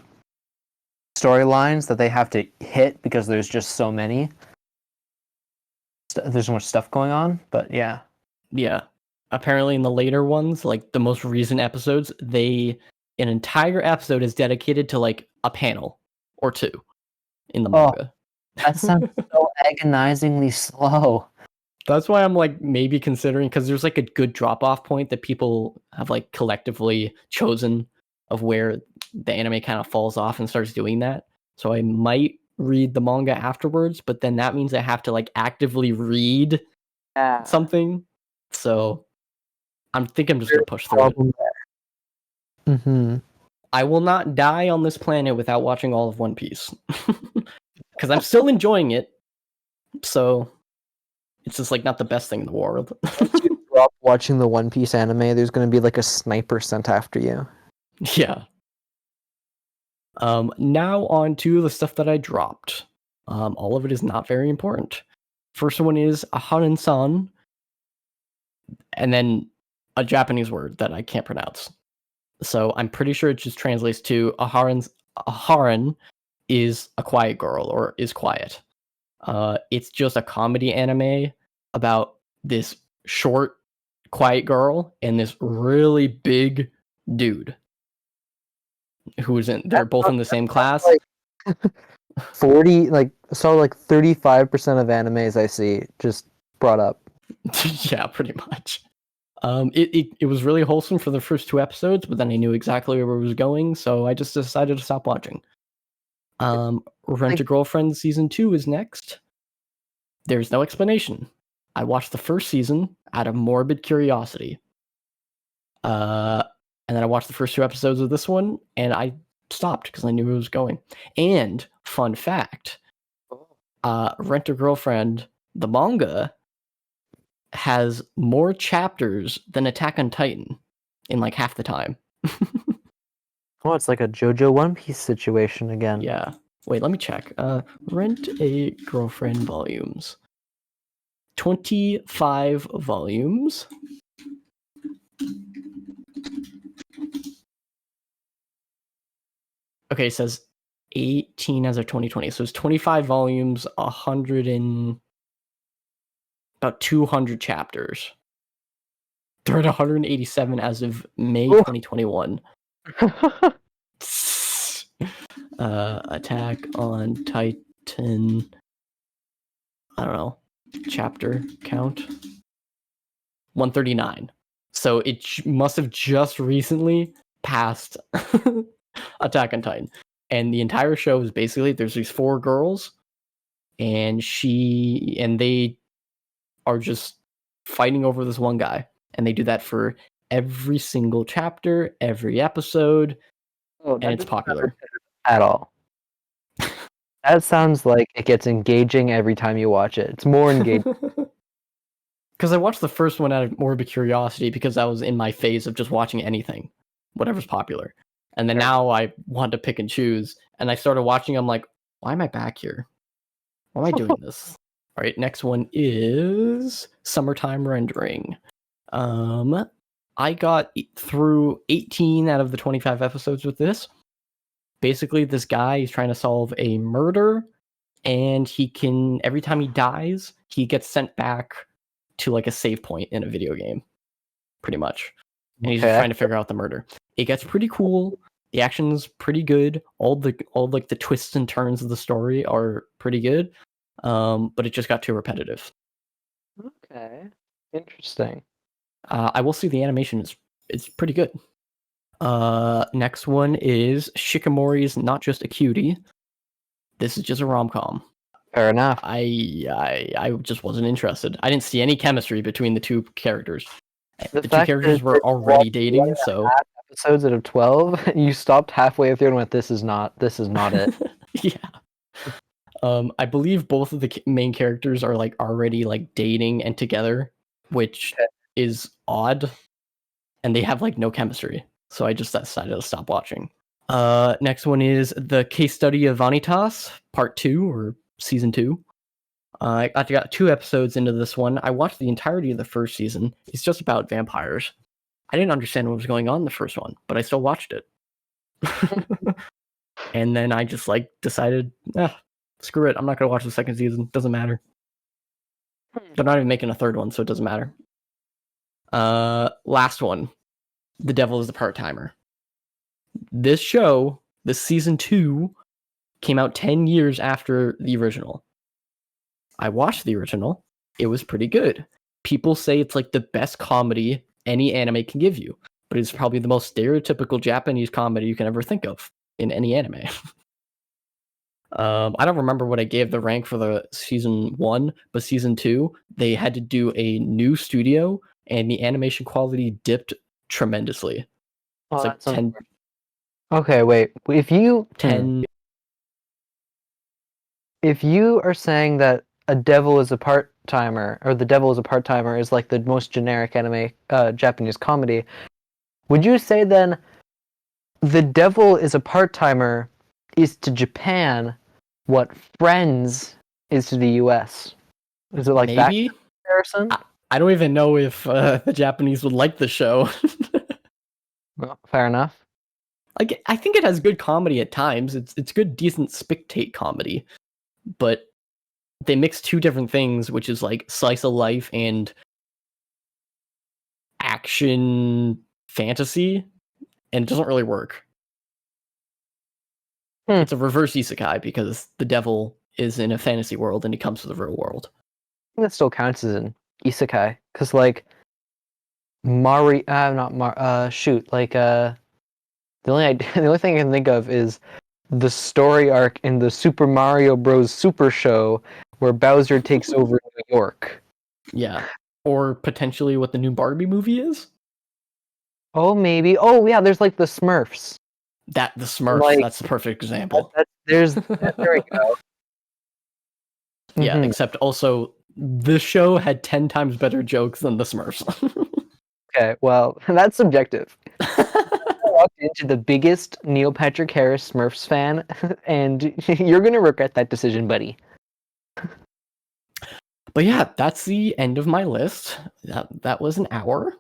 storylines that they have to hit because there's just so many. There's so much stuff going on, but yeah. Yeah. Apparently in the later ones, like the most recent episodes, an entire episode is dedicated to like a panel or two in the manga. That sounds so agonizingly slow. That's why I'm like maybe considering, because there's like a good drop off point that people have like collectively chosen of where the anime kind of falls off and starts doing that. So I might read the manga afterwards, but then that means I have to like actively read something. So I'm just gonna push through it. Mm-hmm. I will not die on this planet without watching all of One Piece. Because I'm still enjoying it. So it's just like not the best thing in the world. Once you drop watching the One Piece anime, there's going to be like a sniper sent after you. Yeah. Now on to the stuff that I dropped. All of it is not very important. First one is Aharan-san, and then a Japanese word that I can't pronounce. So I'm pretty sure it just translates to Aharan is a quiet girl, or is quiet. It's just a comedy anime about this short, quiet girl and this really big dude who's in. They're both in the same class. Like 40, like 35% of animes I see just brought up. Yeah, pretty much. It was really wholesome for the first 2 episodes, but then I knew exactly where it was going, so I just decided to stop watching. Rent-a-Girlfriend Season 2 is next. There's no explanation. I watched the first season out of morbid curiosity. And then I watched the first 2 episodes of this one, and I stopped because I knew it was going. And, fun fact, Rent-a-Girlfriend, the manga, has more chapters than Attack on Titan in like half the time. Oh, it's like a JoJo One Piece situation again. Yeah. Wait, let me check. Rent-a-Girlfriend volumes. 25 volumes. Okay, it says 18 as of 2020. So it's 25 volumes, 100 and about 200 chapters. They're at 187 as of May 2021. Attack on Titan. I don't know. Chapter count 139. So it must have just recently passed Attack on Titan. And the entire show is basically there's these 4 girls, and they are just fighting over this one guy. And they do that for every single chapter, every episode, and it's popular. At all. That sounds like it gets engaging every time you watch it. It's more engaging. Because I watched the first one out of morbid curiosity because I was in my phase of just watching anything, whatever's popular. And then now I want to pick and choose. And I started watching, I'm like, why am I back here? Why am I doing this? All right, next one is Summertime Rendering. I got through 18 out of the 25 episodes with this. Basically, this guy is trying to solve a murder, and every time he dies, he gets sent back to like a save point in a video game, pretty much. And he's just trying to figure out the murder. It gets pretty cool. The action's pretty good. All like the twists and turns of the story are pretty good. But it just got too repetitive. Okay, interesting. I will say the animation is pretty good. Next one is Shikamori's Not Just a Cutie. This is just a rom-com. Fair enough. I just wasn't interested. I didn't see any chemistry between the 2 characters. The 2 fact characters were already dating, so episodes out of 12, you stopped halfway through and went, "This is not it." Yeah. I believe both of the main characters are like already like dating and together, which is odd, and they have like no chemistry. So I just decided to stop watching. Next one is the case study of Vanitas, part 2 or season 2. I got 2 episodes into this one. I watched the entirety of the first season. It's just about vampires. I didn't understand what was going on in the first one, but I still watched it. And then I just like decided, screw it. I'm not gonna watch the second season. Doesn't matter. They're not even making a third one, so it doesn't matter. Last one. The Devil is the Part-Timer. This show, this season 2, came out 10 years after the original. I watched the original. It was pretty good. People say it's like the best comedy any anime can give you, but it's probably the most stereotypical Japanese comedy you can ever think of in any anime. I don't remember what I gave the rank for the season 1, but season 2, they had to do a new studio, and the animation quality dipped tremendously. It's like Okay, wait. If you are saying that a devil is a part-timer, or the devil is a part-timer is like the most generic anime Japanese comedy, would you say then the devil is a part-timer is to Japan what Friends is to the US? Is it like that Maybe. comparison? I don't even know if the Japanese would like the show. Well, fair enough. Like, I think it has good comedy at times. It's good, decent spectate comedy, but they mix two different things, which is like slice of life and action fantasy, and it doesn't really work. It's a reverse isekai because the devil is in a fantasy world and he comes to the real world. I think that still counts as an isekai, because like Mari, not Mar, shoot, like the only thing I can think of is the story arc in the Super Mario Bros. Super Show where Bowser takes over New York. Yeah. Or potentially what the new Barbie movie is. Oh, maybe. Oh, yeah. There's like the Smurfs. The Smurfs. Like, that's the perfect example. There we go. Yeah, except also this show had 10 times better jokes than the Smurfs. Okay, well, that's subjective. I walked into the biggest Neil Patrick Harris Smurfs fan, and you're gonna regret that decision, buddy. But yeah, that's the end of my list. That was an hour.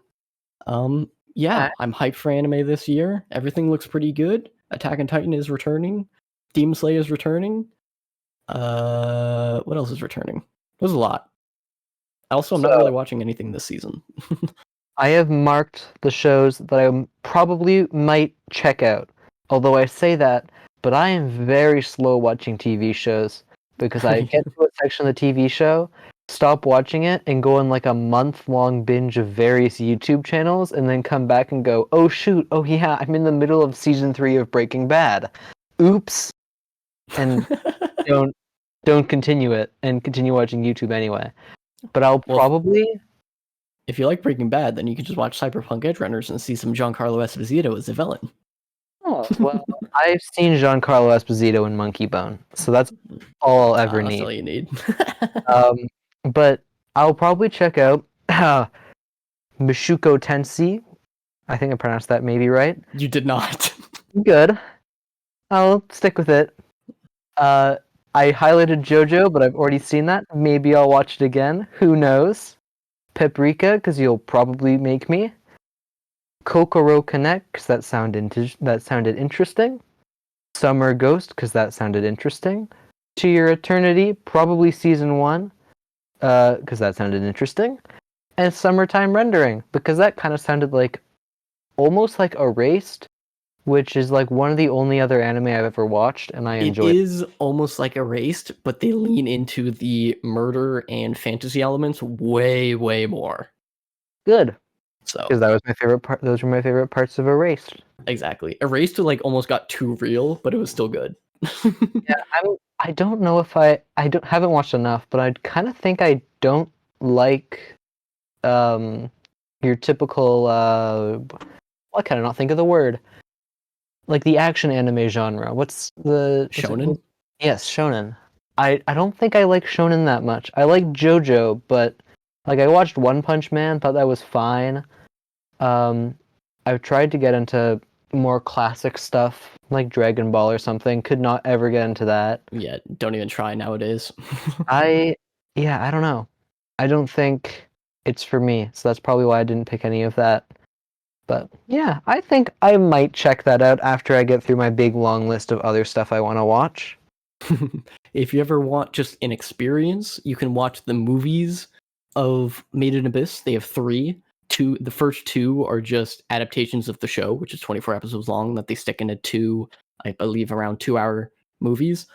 Yeah, I'm hyped for anime this year. Everything looks pretty good. Attack on Titan is returning. Demon Slayer is returning. What else is returning? There's a lot. Also, I'm not really watching anything this season. I have marked the shows that I probably might check out. Although I say that, but I am very slow watching TV shows because I get to a section of the TV show, stop watching it, and go on like a month-long binge of various YouTube channels, and then come back and go, oh shoot, oh yeah, I'm in the middle of season 3 of Breaking Bad. Oops. And don't continue it and continue watching YouTube anyway. But I'll probably... If you like Breaking Bad, then you can just watch Cyberpunk Edgerunners and see some Giancarlo Esposito as the villain. Oh, well, I've seen Giancarlo Esposito in Monkey Bone, so that's all I'll ever need. That's all you need. But I'll probably check out Mashoku Tensei. I think I pronounced that maybe right. You did not. Good. I'll stick with it. I highlighted JoJo, but I've already seen that. Maybe I'll watch it again. Who knows? Paprika, because you'll probably make me. Kokoro Connect, because that sounded interesting. Summer Ghost, because that sounded interesting. To Your Eternity, probably season 1, because that sounded interesting. And Summertime Rendering, because that kind of sounded like almost like Erased, which is like one of the only other anime I've ever watched, and I enjoyed it. It is almost like Erased, but they lean into the murder and fantasy elements way, way more. Good. So, because that was my favorite part. Those were my favorite parts of Erased. Exactly. Erased like almost got too real, but it was still good. Yeah, I don't know if haven't watched enough, but I kind of think I don't like your typical I kind of not think of the word, like the action anime genre. What's Shonen? Yes, shonen. I don't think I like shonen that much. I like JoJo, but like I watched One Punch Man, thought that was fine. I've tried to get into more classic stuff like Dragon Ball or something. Could not ever get into that. Yeah, don't even try nowadays. I don't know. I don't think it's for me, so that's probably why I didn't pick any of that. But yeah, I think I might check that out after I get through my big long list of other stuff I want to watch. If you ever want just an experience, you can watch the movies of Maiden Abyss. They have 3. The first 2 are just adaptations of the show, which is 24 episodes long, that they stick into 2, I believe, around 2-hour movies.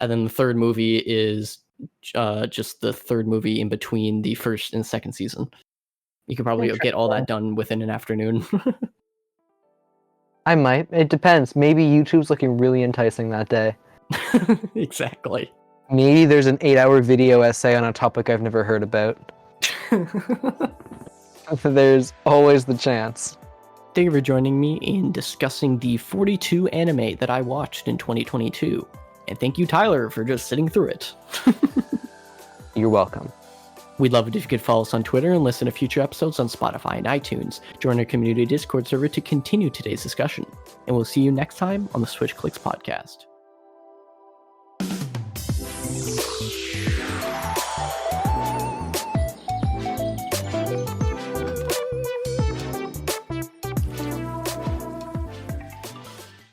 And then the third movie is just the third movie in between the first and second season. You could probably get all that done within an afternoon. I might. It depends. Maybe YouTube's looking really enticing that day. Exactly. Maybe there's an 8-hour video essay on a topic I've never heard about. There's always the chance. Thank you for joining me in discussing the 42 anime that I watched in 2022. And thank you, Tyler, for just sitting through it. You're welcome. We'd love it if you could follow us on Twitter and listen to future episodes on Spotify and iTunes. Join our community Discord server to continue today's discussion. And we'll see you next time on the Switch Clicks podcast.